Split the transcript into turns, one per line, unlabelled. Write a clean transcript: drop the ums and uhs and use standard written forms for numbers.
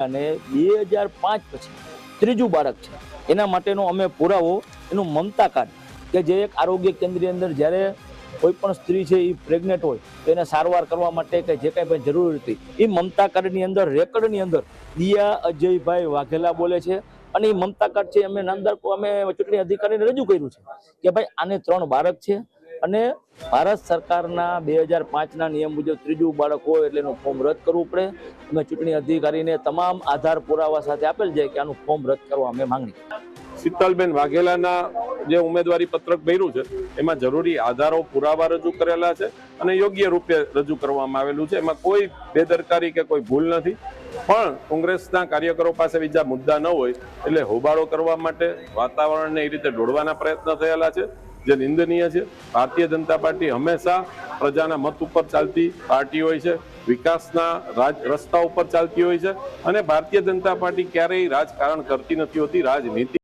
અને 2005 પછી ત્રીજું બાળક છે એના માટેનો અમે પુરાવો એનું મમતા કાર્ડ કે જે એક આરોગ્ય કેન્દ્રની અંદર જ્યારે કોઈ પણ સ્ત્રી છે એ પ્રેગ્નેન્ટ હોય તો એને સારવાર કરવા માટે કે જે કાંઈ પણ જરૂર હતી એ મમતા કાર્ડની અંદર રેકર્ડની અંદર દિયા અજયભાઈ વાઘેલા બોલે છે અને એ મમતા કાર્ડ છે અમે નામદાર અમે ચૂંટણી અધિકારીને રજૂ કર્યું છે કે ભાઈ આને 3 બાળક છે અને ભારત સરકારના 2005ના નિયમ મુજબ ત્રીજું બાળક હોય એટલે એનું ફોર્મ રદ કરવું પડે। અમે ચૂંટણી અધિકારીને તમામ આધાર પુરાવા સાથે આપેલ છે કે આનું ફોર્મ રદ કરવા અમે માંગણી।
શીતલબેન વાઘેલાના જે ઉમેદવારી પત્રક ભર્યું છે એમાં જરૂરી આધારો પુરાવા રજૂ કરેલા છે અને યોગ્ય રૂપે રજૂ કરવામાં આવેલું છે, એમાં કોઈ બેદરકારી કે કોઈ ભૂલ નથી। પણ કોંગ્રેસના કાર્યકરો પાસે બીજા મુદ્દા ન હોય એટલે હોબાળો કરવા માટે વાતાવરણને એ રીતે દોડવાના પ્રયત્ન થયેલા છે, જે નિંદનીય છે। ભારતીય જનતા પાર્ટી હંમેશા પ્રજાના મત ઉપર ચાલતી પાર્ટી હોય છે, વિકાસના રસ્તા ઉપર ચાલતી હોય છે અને ભારતીય જનતા પાર્ટી ક્યારેય રાજકારણ કરતી નથી હોતી, રાજનીતિ